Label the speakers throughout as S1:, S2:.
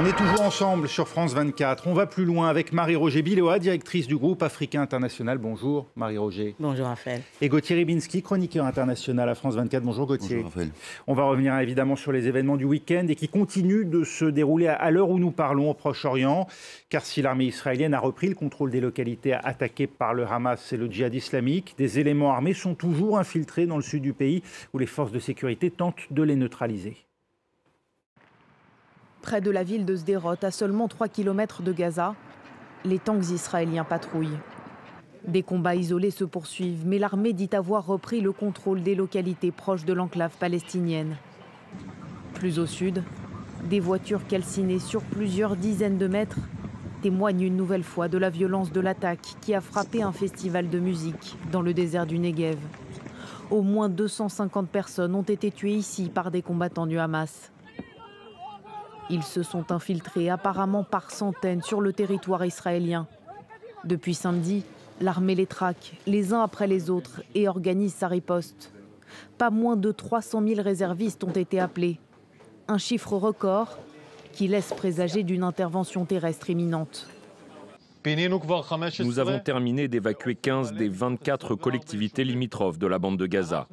S1: On est toujours ensemble sur France 24. On va plus loin avec Marie-Roger Biloa, directrice du groupe Africain International. Bonjour Marie-Roger.
S2: Bonjour Raphaël.
S1: Et Gauthier Ribinski, chroniqueur international à France 24. Bonjour Gauthier.
S3: Bonjour Raphaël.
S1: On va revenir évidemment sur les événements du week-end et qui continuent de se dérouler à l'heure où nous parlons au Proche-Orient. Car si l'armée israélienne a repris le contrôle des localités attaquées par le Hamas et le djihad islamique, des éléments armés sont toujours infiltrés dans le sud du pays où les forces de sécurité tentent de les neutraliser.
S4: Près de la ville de Sderot, à seulement 3 km de Gaza, les tanks israéliens patrouillent. Des combats isolés se poursuivent, mais l'armée dit avoir repris le contrôle des localités proches de l'enclave palestinienne. Plus au sud, des voitures calcinées sur plusieurs dizaines de mètres témoignent une nouvelle fois de la violence de l'attaque qui a frappé un festival de musique dans le désert du Negev. Au moins 250 personnes ont été tuées ici par des combattants du Hamas. Ils se sont infiltrés apparemment par centaines sur le territoire israélien. Depuis samedi, l'armée les traque les uns après les autres et organise sa riposte. Pas moins de 300 000 réservistes ont été appelés. Un chiffre record qui laisse présager d'une intervention terrestre imminente.
S5: Nous avons terminé d'évacuer 15 des 24 collectivités limitrophes de la bande de Gaza.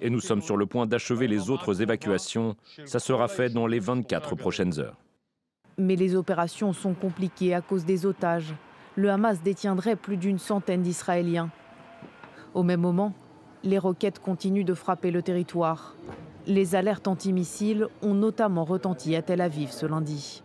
S5: Et nous sommes sur le point d'achever les autres évacuations. Ça sera fait dans les 24 prochaines heures.
S4: Mais les opérations sont compliquées à cause des otages. Le Hamas détiendrait plus d'une centaine d'Israéliens. Au même moment, les roquettes continuent de frapper le territoire. Les alertes antimissiles ont notamment retenti à Tel Aviv ce lundi.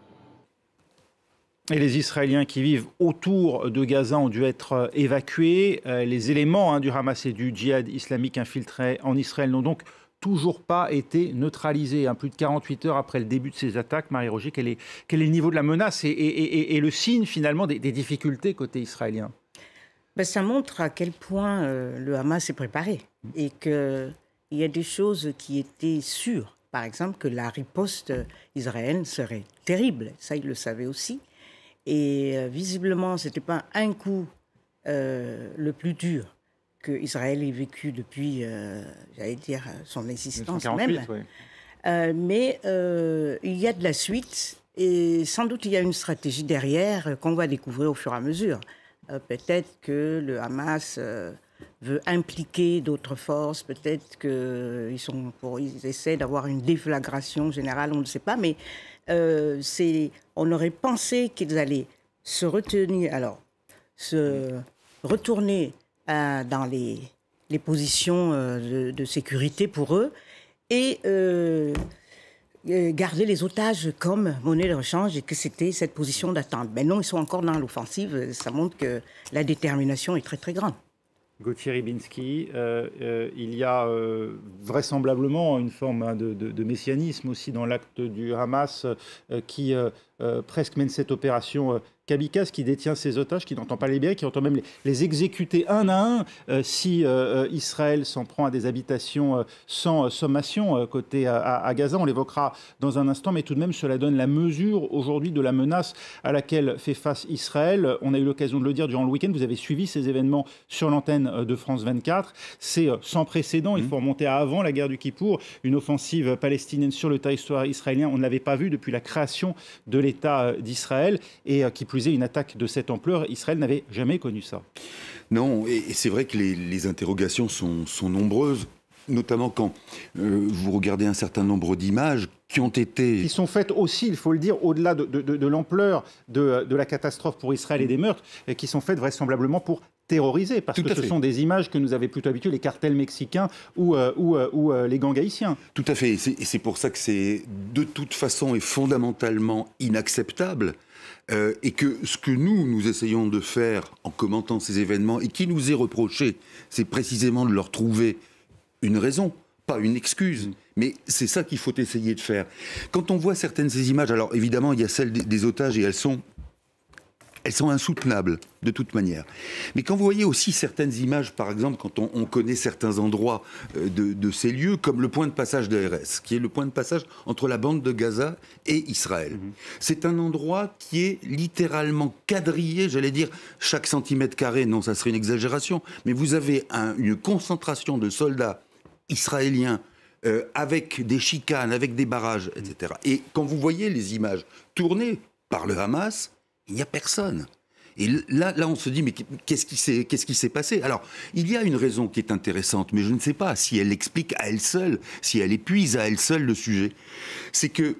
S1: Et les Israéliens qui vivent autour de Gaza ont dû être évacués. Les éléments du Hamas et du djihad islamique infiltrés en Israël n'ont donc toujours pas été neutralisés. Plus de 48 heures après le début de ces attaques, Marie-Roger, quel est le niveau de la menace et le signe finalement des difficultés côté israélien?
S2: Ça montre à quel point le Hamas est préparé et qu'il y a des choses qui étaient sûres. Par exemple, que la riposte israélienne serait terrible. Ça, ils le savaient aussi. Et visiblement, ce n'était pas un coup le plus dur que Israël ait vécu depuis, j'allais dire, son existence
S1: 1948,
S2: même.
S1: Oui.
S2: Mais il y a de la suite et sans doute il y a une stratégie derrière qu'on va découvrir au fur et à mesure. Peut-être que le Hamas veut impliquer d'autres forces, peut-être qu'ils essaient d'avoir une déflagration générale, on ne sait pas, mais on aurait pensé qu'ils allaient se retourner dans les positions de sécurité pour eux et garder les otages comme monnaie de rechange et que c'était cette position d'attente. Mais non, ils sont encore dans l'offensive. Ça montre que la détermination est très très grande.
S1: Gauthier Ribinski, il y a vraisemblablement une forme de messianisme aussi dans l'acte du Hamas qui presque mène cette opération kamikaze, qui détient ces otages, qui n'entend pas les libérer, qui entend même les exécuter un à un si Israël s'en prend à des habitations sans sommation côté à Gaza. On l'évoquera dans un instant, mais tout de même cela donne la mesure aujourd'hui de la menace à laquelle fait face Israël. On a eu l'occasion de le dire durant le week-end, vous avez suivi ces événements sur l'antenne de France 24. C'est sans précédent, il faut remonter à avant la guerre du Kippour, une offensive palestinienne sur le territoire israélien. On ne l'avait pas vu depuis la création de l'État d'Israël et qui plus est une attaque de cette ampleur. Israël n'avait jamais connu ça.
S3: Non, et c'est vrai que les interrogations sont nombreuses, notamment quand vous regardez un certain nombre d'images qui ont été...
S1: Qui sont faites aussi, il faut le dire, au-delà de l'ampleur de la catastrophe pour Israël et des meurtres, et qui sont faites vraisemblablement pour terroriser, parce que ce sont des images que nous avaient plutôt habitués les cartels mexicains ou les gangs haïtiens.
S3: Tout à fait, et c'est pour ça que c'est de toute façon et fondamentalement inacceptable. Et que ce que nous essayons de faire en commentant ces événements et qui nous est reproché, c'est précisément de leur trouver une raison, pas une excuse. Mais c'est ça qu'il faut essayer de faire. Quand on voit certaines de ces images, alors évidemment il y a celles des otages et elles sont insoutenables de toute manière. Mais quand vous voyez aussi certaines images, par exemple, quand on connaît certains endroits de ces lieux, comme le point de passage de Erez, qui est le point de passage entre la bande de Gaza et Israël. C'est un endroit qui est littéralement quadrillé, j'allais dire, chaque centimètre carré, non, ça serait une exagération, mais vous avez une concentration de soldats israéliens avec des chicanes, avec des barrages, etc. Et quand vous voyez les images tournées par le Hamas, il n'y a personne. Et là, on se dit, mais qu'est-ce qui s'est passé? Alors, il y a une raison qui est intéressante, mais je ne sais pas si elle explique à elle seule, si elle épuise à elle seule le sujet. C'est que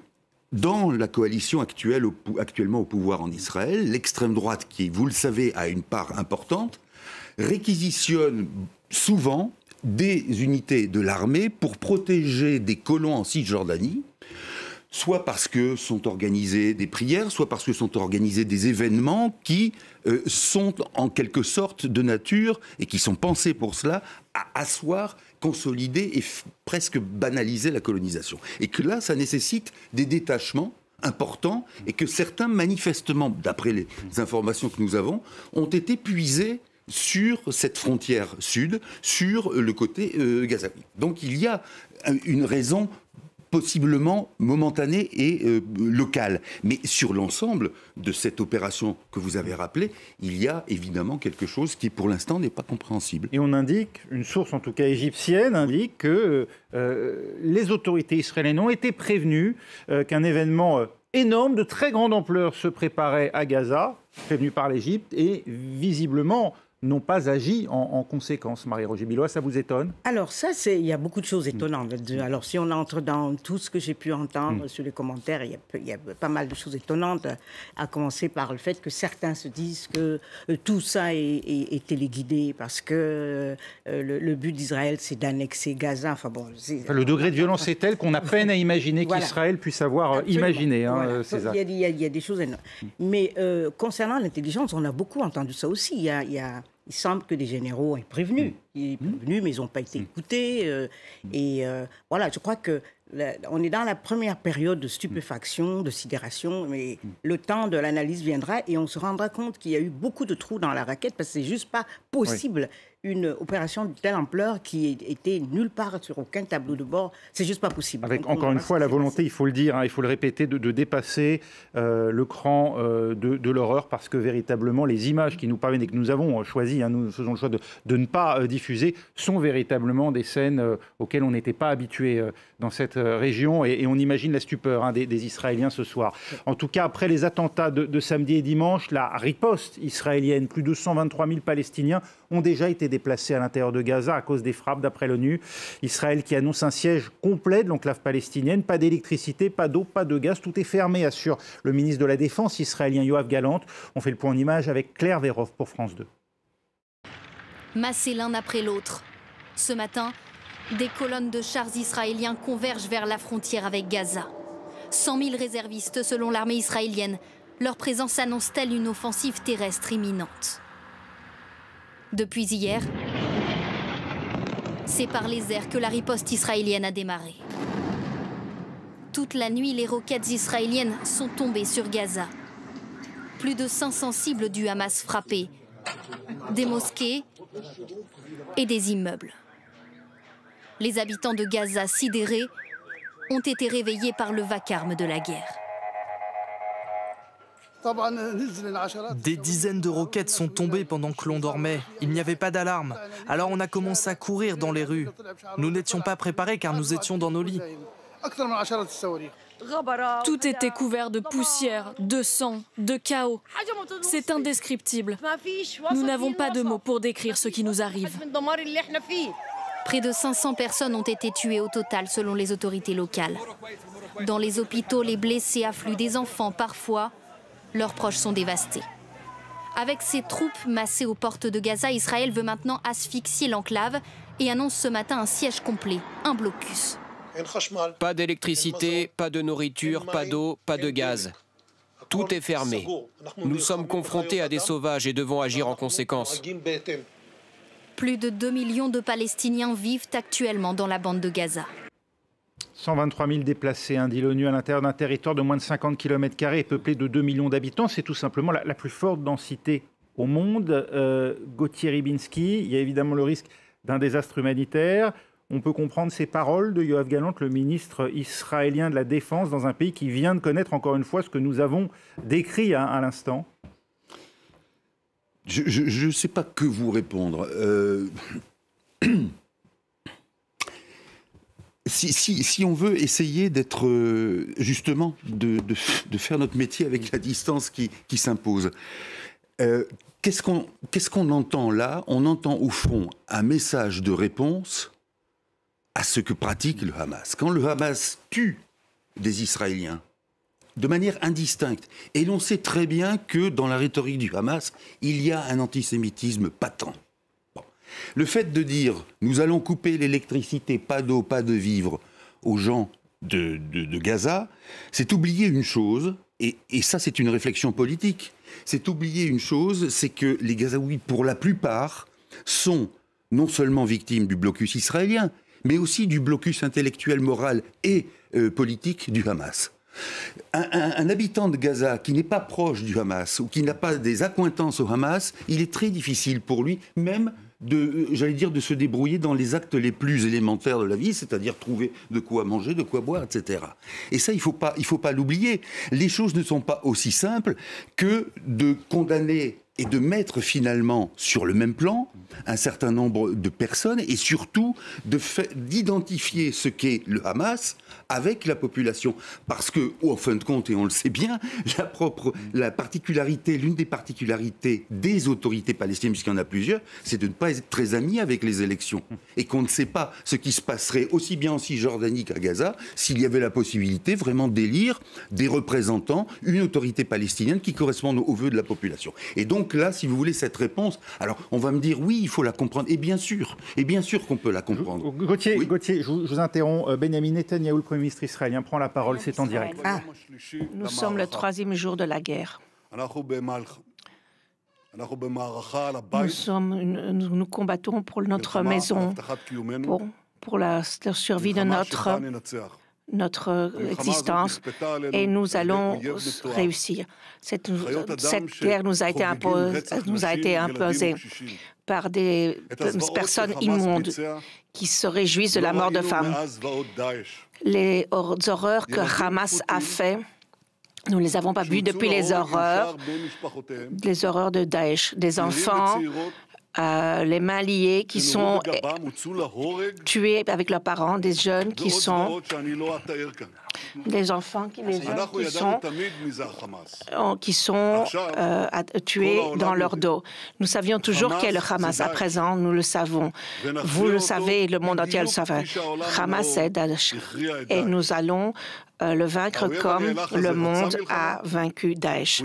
S3: dans la coalition actuellement au pouvoir en Israël, l'extrême droite, qui, vous le savez, a une part importante, réquisitionne souvent des unités de l'armée pour protéger des colons en Cisjordanie, soit parce que sont organisées des prières, soit parce que sont organisés des événements qui sont en quelque sorte de nature et qui sont pensés pour cela à asseoir, consolider et presque banaliser la colonisation. Et que là, ça nécessite des détachements importants et que certains, manifestement, d'après les informations que nous avons, ont été puisés sur cette frontière sud, sur le côté gazaoui. Donc il y a une raison possiblement momentanée et locale. Mais sur l'ensemble de cette opération que vous avez rappelée, il y a évidemment quelque chose qui, pour l'instant, n'est pas compréhensible.
S1: Et on indique, une source en tout cas égyptienne indique que les autorités israéliennes ont été prévenues qu'un événement énorme, de très grande ampleur, se préparait à Gaza, prévenu par l'Égypte, et visiblement n'ont pas agi en conséquence. Marie-Roger Bilois, ça vous étonne?
S2: Alors ça, il y a beaucoup de choses étonnantes. Alors si on entre dans tout ce que j'ai pu entendre sur les commentaires, il y a pas mal de choses étonnantes, à commencer par le fait que certains se disent que tout ça est téléguidé parce que le but d'Israël, c'est d'annexer Gaza. Enfin bon,
S1: le degré de violence est tel qu'on a peine à imaginer qu'Israël puisse avoir imaginé, hein, César.
S2: Il y a des choses énormes. Mais concernant l'intelligence, on a beaucoup entendu ça aussi. Il semble que des généraux aient prévenu. Ils ont prévenu, mais ils n'ont pas été écoutés. Voilà, je crois que on est dans la première période de stupéfaction, de sidération, mais le temps de l'analyse viendra et on se rendra compte qu'il y a eu beaucoup de trous dans la raquette parce que c'est juste pas possible. Une opération de telle ampleur qui était nulle part sur aucun tableau de bord, c'est juste pas possible.
S1: Avec donc, encore une fois la volonté, il faut le dire, hein, il faut le répéter, de dépasser le cran de l'horreur parce que véritablement les images qui nous parviennent et que nous avons choisi, hein, nous faisons le choix de ne pas diffuser, sont véritablement des scènes auxquelles on n'était pas habitué dans cette région et on imagine la stupeur, hein, des Israéliens ce soir. En tout cas, après les attentats de samedi et dimanche, la riposte israélienne, plus de 123 000 Palestiniens ont déjà été déplacés à l'intérieur de Gaza à cause des frappes, d'après l'ONU. Israël qui annonce un siège complet de l'enclave palestinienne, pas d'électricité, pas d'eau, pas de gaz, tout est fermé, assure le ministre de la Défense israélien Yoav Gallant. On fait le point en images avec Claire Vérov pour France 2.
S6: Massés l'un après l'autre. Ce matin, des colonnes de chars israéliens convergent vers la frontière avec Gaza. 100 000 réservistes selon l'armée israélienne. Leur présence annonce-t-elle une offensive terrestre imminente? Depuis hier, c'est par les airs que la riposte israélienne a démarré. Toute la nuit, les roquettes israéliennes sont tombées sur Gaza. Plus de 500 cibles du Hamas frappées, des mosquées et des immeubles. Les habitants de Gaza, sidérés, ont été réveillés par le vacarme de la guerre.
S7: Des dizaines de roquettes sont tombées pendant que l'on dormait. Il n'y avait pas d'alarme. Alors on a commencé à courir dans les rues. Nous n'étions pas préparés car nous étions dans nos lits.
S8: Tout était couvert de poussière, de sang, de chaos. C'est indescriptible. Nous n'avons pas de mots pour décrire ce qui nous arrive.
S6: Près de 500 personnes ont été tuées au total selon les autorités locales. Dans les hôpitaux, les blessés affluent, des enfants parfois. Leurs proches sont dévastés. Avec ses troupes massées aux portes de Gaza, Israël veut maintenant asphyxier l'enclave et annonce ce matin un siège complet, un blocus.
S9: Pas d'électricité, pas de nourriture, pas d'eau, pas de gaz. Tout est fermé. Nous sommes confrontés à des sauvages et devons agir en conséquence.
S6: Plus de 2 millions de Palestiniens vivent actuellement dans la bande de Gaza.
S1: 123 000 déplacés, hein, dit l'ONU, à l'intérieur d'un territoire de moins de 50 km² et peuplé de 2 millions d'habitants. C'est tout simplement la plus forte densité au monde. Gauthier Rybinski, il y a évidemment le risque d'un désastre humanitaire. On peut comprendre ces paroles de Yoav Gallant, le ministre israélien de la Défense, dans un pays qui vient de connaître encore une fois ce que nous avons décrit à l'instant.
S3: Je ne sais pas que vous répondre. si on veut essayer d'être, justement, de faire notre métier avec la distance qui s'impose, qu'est-ce qu'on entend là? On entend au fond un message de réponse à ce que pratique le Hamas. Quand le Hamas tue des Israéliens de manière indistincte, et l'on sait très bien que dans la rhétorique du Hamas, il y a un antisémitisme patent. Le fait de dire « nous allons couper l'électricité, pas d'eau, pas de vivres » aux gens de Gaza, c'est oublier une chose, et ça c'est une réflexion politique, c'est oublier une chose, c'est que les Gazaouis, pour la plupart, sont non seulement victimes du blocus israélien, mais aussi du blocus intellectuel, moral et politique du Hamas. Un habitant de Gaza qui n'est pas proche du Hamas ou qui n'a pas des accointances au Hamas, il est très difficile pour lui, même de se débrouiller dans les actes les plus élémentaires de la vie, c'est-à-dire trouver de quoi manger, de quoi boire, etc. Et ça, il faut pas l'oublier. Les choses ne sont pas aussi simples que de condamner et de mettre finalement sur le même plan un certain nombre de personnes et surtout d'identifier ce qu'est le Hamas avec la population. Parce que, en fin de compte, et on le sait bien, l'une des particularités des autorités palestiniennes, puisqu'il y en a plusieurs, c'est de ne pas être très amis avec les élections. Et qu'on ne sait pas ce qui se passerait aussi bien en Cisjordanie qu'à Gaza s'il y avait la possibilité vraiment d'élire des représentants, une autorité palestinienne qui corresponde aux vœux de la population. Et donc là, si vous voulez cette réponse, alors on va me dire oui, il faut la comprendre. Et bien sûr qu'on peut la comprendre.
S1: Gauthier, je vous interromps. Benjamin Netanyahou, le Premier ministre israélien, prend la parole, c'est en direct.
S10: Nous sommes le 3e jour de la guerre. Nous combattons pour notre maison, pour la survie de notre existence, et nous allons réussir. Cette guerre nous a été imposée par des personnes immondes qui se réjouissent de la mort de femmes. Les horreurs que Hamas a fait, nous ne les avons pas vues depuis les horreurs de Daesh, des enfants, les mains liées qui sont tués avec leurs parents, des jeunes qui sont des enfants qui sont tués dans leur dos. Nous savions toujours qu'est le Hamas. À présent, nous le savons. Vous le savez, le monde entier le savait. Hamas est Daesh. Et nous allons le vaincre comme le monde a vaincu Daesh.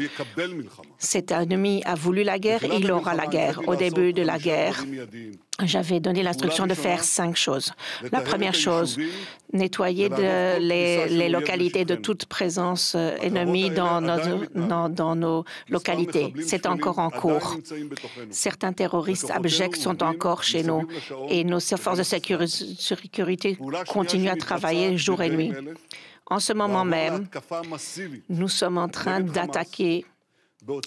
S10: Cet ennemi a voulu la guerre, il aura la guerre. Au début de la guerre, j'avais donné l'instruction de faire 5 choses. La première chose, nettoyer les localités de toute présence ennemie dans nos localités. C'est encore en cours. Certains terroristes abjects sont encore chez nous et nos forces de sécurité continuent à travailler jour et nuit. En ce moment même, nous sommes en train d'attaquer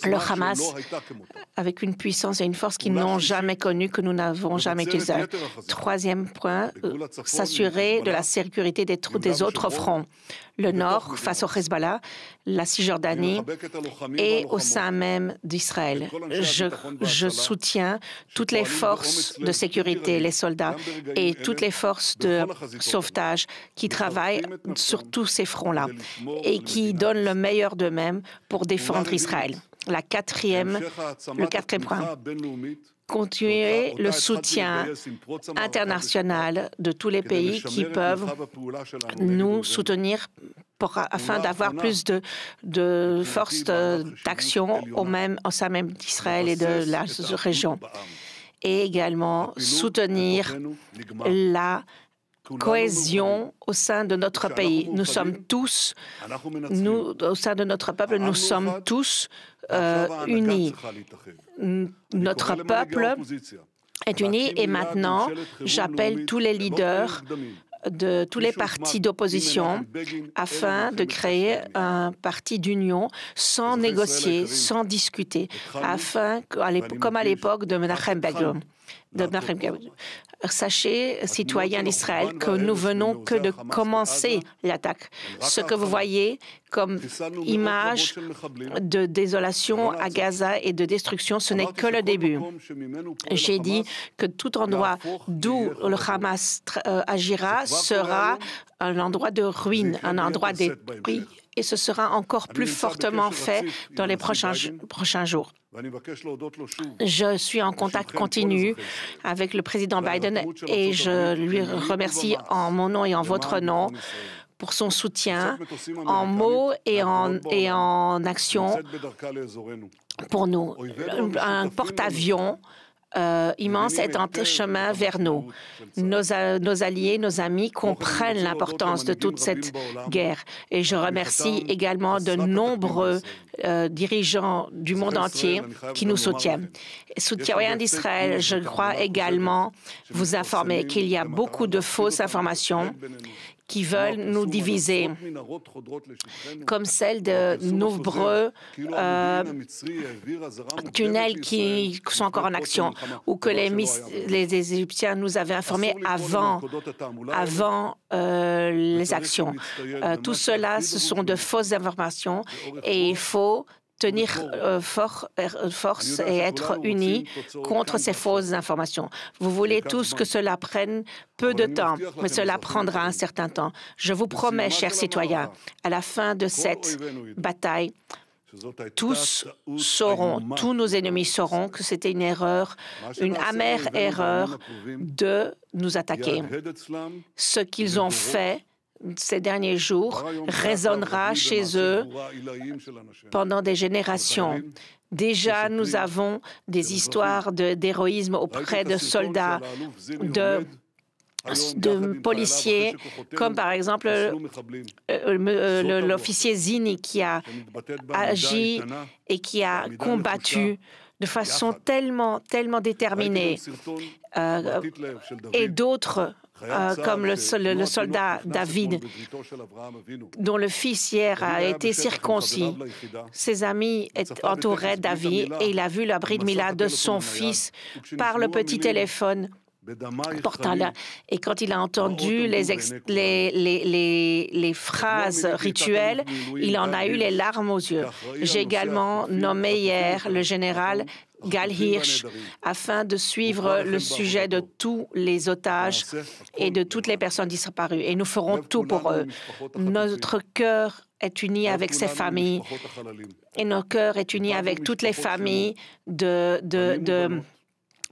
S10: le Hamas avec une puissance et une force qu'ils n'ont jamais connue, que nous n'avons jamais utilisée. Troisième point, s'assurer de la sécurité des autres fronts. Le Nord face au Hezbollah, la Cisjordanie et au sein même d'Israël. Je soutiens toutes les forces de sécurité, les soldats et toutes les forces de sauvetage qui travaillent sur tous ces fronts-là et qui donnent le meilleur d'eux-mêmes pour défendre Israël. Le quatrième point, continuer le soutien international de tous les pays qui peuvent nous soutenir afin d'avoir plus de force d'action au sein même d'Israël et de la région. Et également soutenir la cohésion au sein de notre pays. Au sein de notre peuple, nous sommes tous unis. Notre peuple est uni et maintenant, j'appelle tous les leaders de tous les partis d'opposition afin de créer un parti d'union sans négocier, sans discuter, afin, comme à l'époque de Menachem Begin. sachez, citoyens d'Israël, que nous venons que de commencer l'attaque. Ce que vous voyez comme image de désolation à Gaza et de destruction, ce n'est que le début. J'ai dit que tout endroit d'où le Hamas agira sera un endroit de ruine, un endroit détruit, et ce sera encore plus fortement fait dans les prochains jours. Je suis en contact continu avec le président Biden et je lui remercie en mon nom et en votre nom pour son soutien en mots et en action pour nous. Un porte-avions immense est en chemin vers nous. Nos alliés, nos amis comprennent l'importance de toute cette guerre. Et je remercie également de nombreux dirigeants du monde entier qui nous soutiennent. Citoyens d'Israël, je crois également vous informer qu'il y a beaucoup de fausses informations qui veulent nous diviser, comme celle de nombreux tunnels qui sont encore en action, ou que les Égyptiens nous avaient informés avant les actions. Tout cela, ce sont de fausses informations et il faut tenir force et être unis contre ces fausses informations. Vous voulez tous que cela prenne peu de temps, mais cela prendra un certain temps. Je vous promets, chers citoyens, à la fin de cette bataille, tous nos ennemis sauront que c'était une erreur, une amère erreur de nous attaquer. Ce qu'ils ont fait ces derniers jours résonnera chez eux pendant des générations. Déjà, nous avons des histoires d'héroïsme auprès de soldats, de policiers, comme par exemple l'officier Zini qui a agi et qui a combattu de façon tellement déterminée, et d'autres comme le soldat David, dont le fils hier a été circoncis. Ses amis entouraient David et il a vu la brit mila de son fils par le petit téléphone portant-là. Et quand il a entendu les phrases rituelles, il en a eu les larmes aux yeux. J'ai également nommé hier le général Gal Hirsch, afin de suivre le sujet de tous les otages et de toutes les personnes disparues. Et nous ferons tout pour eux. Notre cœur est uni avec ces familles et notre cœur est uni avec toutes les familles de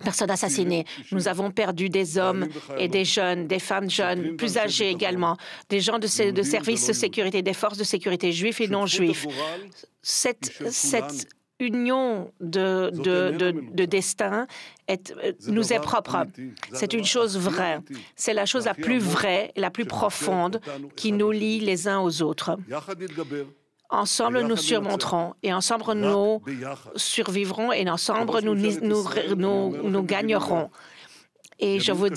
S10: personnes assassinées. Nous avons perdu des hommes et des jeunes, des femmes jeunes, plus âgées également, des gens de services de sécurité, des forces de sécurité, juifs et non juifs. Cette union de destin nous est propre. C'est une chose vraie. C'est la chose la plus vraie et la plus profonde qui nous lie les uns aux autres. Ensemble, nous surmonterons et ensemble, nous survivrons et ensemble, nous gagnerons. Et je vous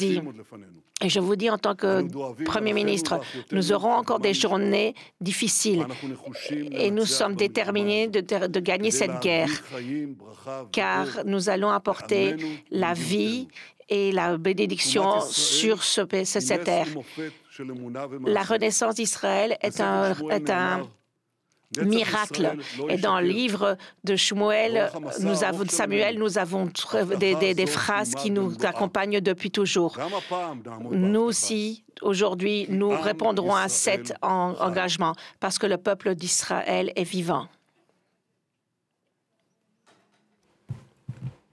S10: dis en tant que Premier ministre, nous aurons encore des journées difficiles et nous sommes déterminés de gagner cette guerre, car nous allons apporter la vie et la bénédiction sur cette terre. La renaissance d'Israël est un miracle. Et dans le livre de Samuel, nous avons des phrases qui nous accompagnent depuis toujours. Nous aussi, aujourd'hui, nous répondrons à cet engagement parce que le peuple d'Israël est vivant.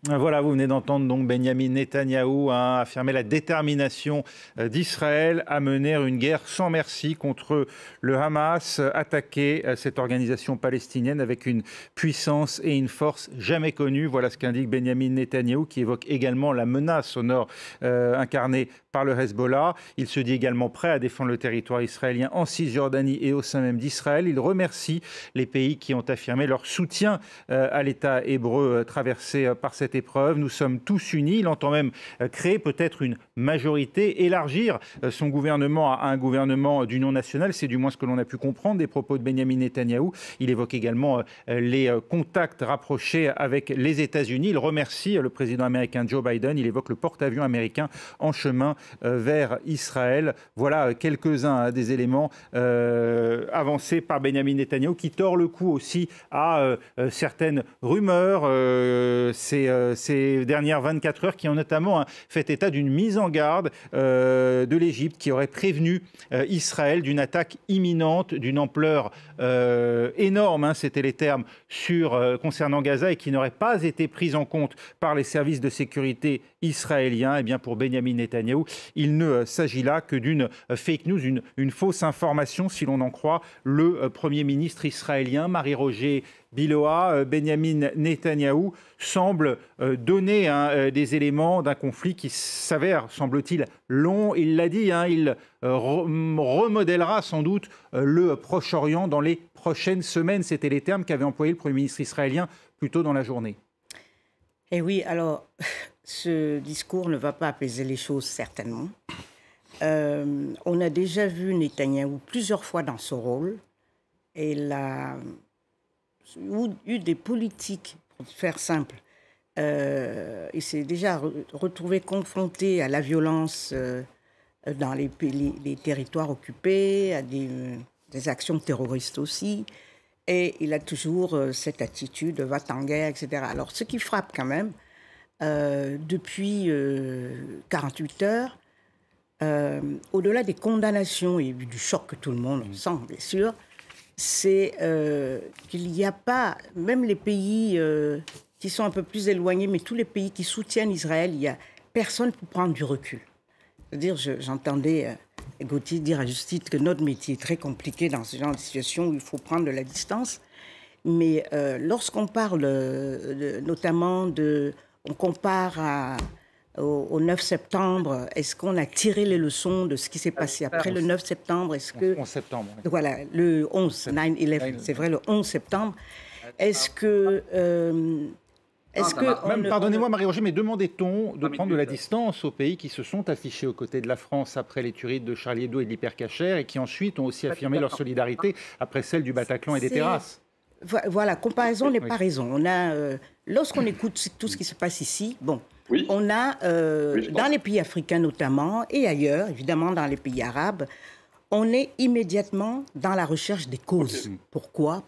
S1: Voilà, vous venez d'entendre donc Benyamin Netanyahou affirmer la détermination d'Israël à mener une guerre sans merci contre le Hamas, attaquer cette organisation palestinienne avec une puissance et une force jamais connues. Voilà ce qu'indique Benyamin Netanyahou, qui évoque également la menace au nord incarnée par le Hezbollah. Il se dit également prêt à défendre le territoire israélien en Cisjordanie et au sein même d'Israël. Il remercie les pays qui ont affirmé leur soutien à l'État hébreu traversé par cette cette épreuve. Nous sommes tous unis. Il entend même créer peut-être une majorité, élargir son gouvernement à un gouvernement d'union nationale. C'est du moins ce que l'on a pu comprendre des propos de Benyamin Netanyahou. Il évoque également les contacts rapprochés avec les États-Unis. Il remercie le président américain Joe Biden. Il évoque le porte-avions américain en chemin vers Israël. Voilà quelques-uns des éléments avancés par Benyamin Netanyahou qui tord le cou aussi à certaines rumeurs ces dernières 24 heures qui ont notamment fait état d'une mise en garde de l'Égypte qui aurait prévenu Israël d'une attaque imminente, d'une ampleur énorme, c'était les termes, concernant Gaza et qui n'aurait pas été prise en compte par les services de sécurité israéliens. Eh bien, pour Benyamin Netanyahou, il ne s'agit là que d'une fake news, une fausse information, si l'on en croit le Premier ministre israélien, Marie-Roger Biloa. Benyamin Netanyahou semble donner des éléments d'un conflit qui s'avère, semble-t-il, long. Il l'a dit, il remodèlera sans doute le Proche-Orient dans les prochaines semaines. C'était les termes qu'avait employé le Premier ministre israélien plus tôt dans la journée.
S2: Et oui, alors, ce discours ne va pas apaiser les choses, certainement. On a déjà vu Netanyahou plusieurs fois dans ce rôle. Et il a eu des politiques, pour faire simple. Il s'est déjà retrouvé confronté à la violence dans les territoires occupés, à des actions terroristes aussi. Et il a toujours cette attitude de va-t-en-guerre, etc. Alors, ce qui frappe quand même, depuis 48 heures, au-delà des condamnations et du choc que tout le monde sent, bien sûr, c'est qu'il n'y a pas, même les pays qui sont un peu plus éloignés, mais tous les pays qui soutiennent Israël, il n'y a personne pour prendre du recul. C'est-à-dire, j'entendais Gauthier dire à juste titre que notre métier est très compliqué dans ce genre de situation où il faut prendre de la distance. Mais lorsqu'on parle notamment on compare au 9 septembre, est-ce qu'on a tiré les leçons de ce qui s'est passé après le 9 septembre? Est-ce que
S1: 11 septembre. Oui.
S2: Voilà, le 11, 9/11, c'est vrai, le 11 septembre. Est-ce que...
S1: Pardonnez-moi Marie-Roger, mais demandait-on de prendre de la distance aux pays qui se sont affichés aux côtés de la France après les tueries de Charlie Hebdo et de l'Hypercacher et qui ensuite ont aussi affirmé leur solidarité après celle du Bataclan et des terrasses?
S2: Voilà, comparaison n'est pas raison. On a, lorsqu'on écoute tout ce qui se passe ici, on a, dans les pays africains notamment, et ailleurs, évidemment dans les pays arabes, on est immédiatement dans la recherche des causes. Pourquoi?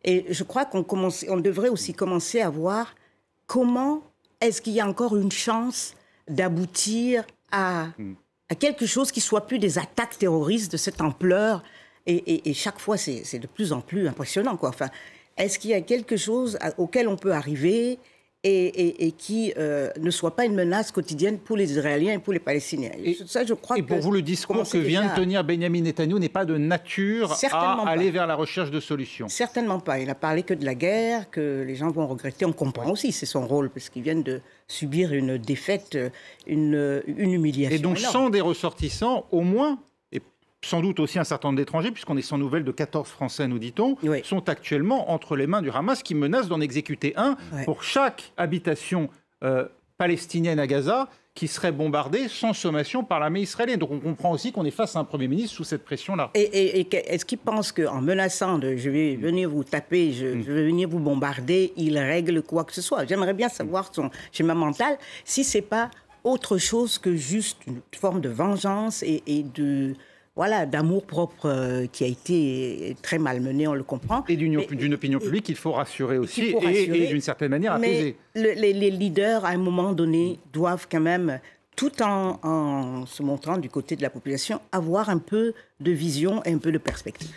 S2: Et je crois on devrait aussi commencer à voir comment est-ce qu'il y a encore une chance d'aboutir à quelque chose qui soit plus des attaques terroristes de cette ampleur. Et chaque fois, c'est de plus en plus impressionnant, quoi. Enfin, est-ce qu'il y a quelque chose auquel on peut arriver et qui ne soit pas une menace quotidienne pour les Israéliens et pour les Palestiniens? Ça, je crois
S1: pour vous, le discours que vient de tenir Benyamin Netanyahou n'est pas de nature à aller vers la recherche de solutions?
S2: Certainement pas. Il n'a parlé que de la guerre, que les gens vont regretter. On comprend aussi, c'est son rôle, parce qu'ils viennent de subir une défaite, une humiliation.
S1: Et donc,
S2: énorme.
S1: sans des ressortissants, au moins, et sans doute aussi un certain nombre d'étrangers, puisqu'on est sans nouvelles de 14 Français, nous dit-on, sont actuellement entre les mains du Hamas, qui menace d'en exécuter un pour chaque habitation palestinienne à Gaza qui serait bombardée sans sommation par l'armée israélienne. Donc on comprend aussi qu'on est face à un Premier ministre sous cette pression-là.
S2: Et est-ce qu'il pense qu'en menaçant de « je vais venir vous taper, je vais venir vous bombarder », il règle quoi que ce soit? J'aimerais bien savoir son schéma mental, si ce n'est pas autre chose que juste une forme de vengeance et d'amour-propre qui a été très malmené, on le comprend.
S1: Et d'une opinion publique qu'il faut rassurer aussi et d'une certaine manière apaiser.
S2: Mais les leaders, à un moment donné, doivent quand même, tout en se montrant du côté de la population, avoir un peu de vision et un peu de perspective.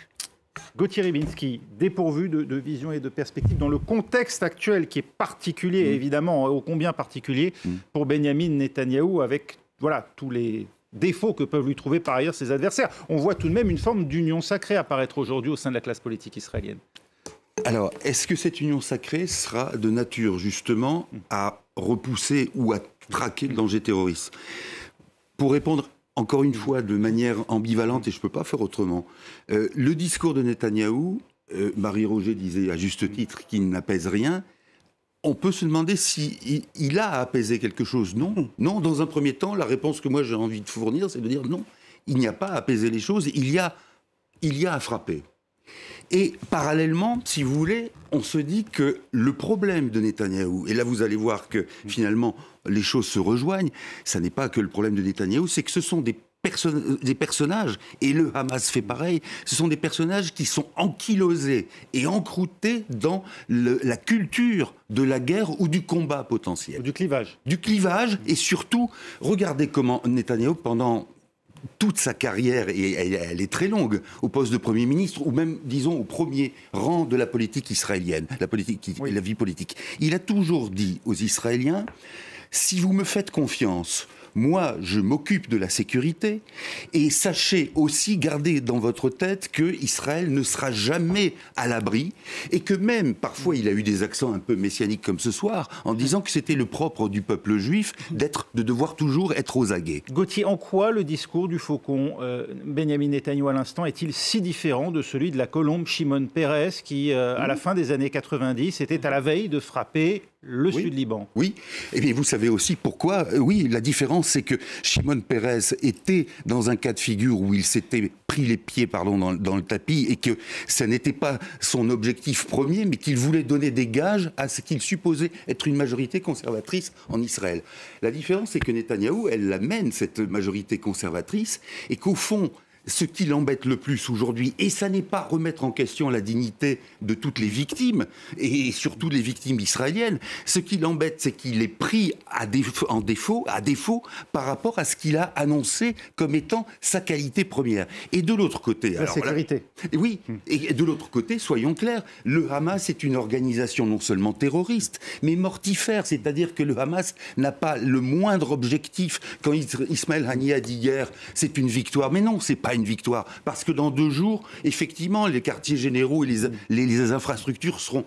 S1: Gauthier Rybinski, dépourvu de vision et de perspective dans le contexte actuel qui est particulier, évidemment, ô combien particulier, pour Benyamin Netanyahou, avec tous les défauts que peuvent lui trouver par ailleurs ses adversaires. On voit tout de même une forme d'union sacrée apparaître aujourd'hui au sein de la classe politique israélienne.
S3: Alors, est-ce que cette union sacrée sera de nature, justement, à repousser ou à traquer le danger terroriste? Pour répondre, encore une fois, de manière ambivalente, et je ne peux pas faire autrement, le discours de Netanyahou, Marie-Roger disait à juste titre qu'il n'apaise rien, on peut se demander s'il a apaisé quelque chose. Non. Non, dans un premier temps, la réponse que moi j'ai envie de fournir, c'est de dire non, il n'y a pas à apaiser les choses, il y a à frapper. Et parallèlement, si vous voulez, on se dit que le problème de Netanyahou, et là vous allez voir que finalement les choses se rejoignent, ça n'est pas que le problème de Netanyahou, c'est que ce sont des personnages, et le Hamas fait pareil, ce sont des personnages qui sont ankylosés et encroutés dans la culture de la guerre ou du combat potentiel.
S1: Du clivage.
S3: Du clivage, et surtout, regardez comment Netanyahou, pendant toute sa carrière, et elle est très longue, au poste de Premier ministre, ou même, disons, au premier rang de la politique israélienne, la vie politique. Il a toujours dit aux Israéliens, si vous me faites confiance, moi, je m'occupe de la sécurité, et sachez aussi, garder dans votre tête que Israël ne sera jamais à l'abri, et que même, parfois, il a eu des accents un peu messianiques comme ce soir, en disant que c'était le propre du peuple juif de devoir toujours être aux aguets.
S1: Gauthier, en quoi le discours du faucon Benyamin Netanyahou à l'instant est-il si différent de celui de la colombe Shimon Peres qui, à la fin des années 90, était à la veille de frapper le Sud-Liban?
S3: Oui, et bien vous savez aussi pourquoi. Oui, la différence, c'est que Shimon Peres était dans un cas de figure où il s'était pris les pieds dans le tapis et que ça n'était pas son objectif premier, mais qu'il voulait donner des gages à ce qu'il supposait être une majorité conservatrice en Israël. La différence, c'est que Netanyahou, elle amène cette majorité conservatrice et qu'au fond, ce qui l'embête le plus aujourd'hui, et ça n'est pas remettre en question la dignité de toutes les victimes, et surtout les victimes israéliennes, ce qui l'embête, c'est qu'il est pris à défaut par rapport à ce qu'il a annoncé comme étant sa qualité première. Et de l'autre côté...
S1: La sécurité.
S3: Oui, et de l'autre côté, soyons clairs, le Hamas est une organisation non seulement terroriste, mais mortifère, c'est-à-dire que le Hamas n'a pas le moindre objectif. Quand Ismaël Haniyeh a dit hier, c'est une victoire, mais non, c'est pas une victoire, parce que dans 2 jours, effectivement, les quartiers généraux et les infrastructures seront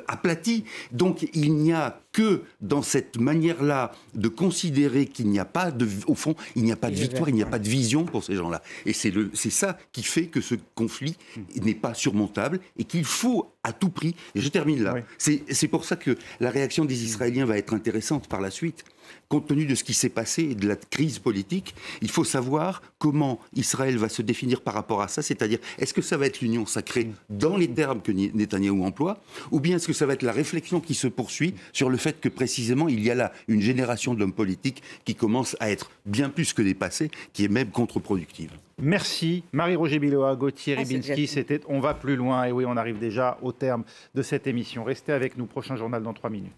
S3: aplatis. Donc il n'y a que dans cette manière-là de considérer qu'il n'y a pas au fond, il n'y a pas de victoire, il n'y a pas de vision pour ces gens-là. Et c'est ça qui fait que ce conflit n'est pas surmontable et qu'il faut à tout prix, et je termine là, c'est pour ça que la réaction des Israéliens va être intéressante par la suite. Compte tenu de ce qui s'est passé et de la crise politique, il faut savoir comment Israël va se définir par rapport à ça, c'est-à-dire est-ce que ça va être l'union sacrée dans les termes que Netanyahou emploie, ou bien est-ce que ça va être la réflexion qui se poursuit sur le fait que précisément il y a là une génération d'hommes politiques qui commence à être bien plus que dépassée, qui est même contre-productive.
S1: Merci Marie-Roger Biloa, Gauthier Rybinski, c'était On va plus loin, et oui, on arrive déjà au terme de cette émission. Restez avec nous, prochain journal dans 3 minutes.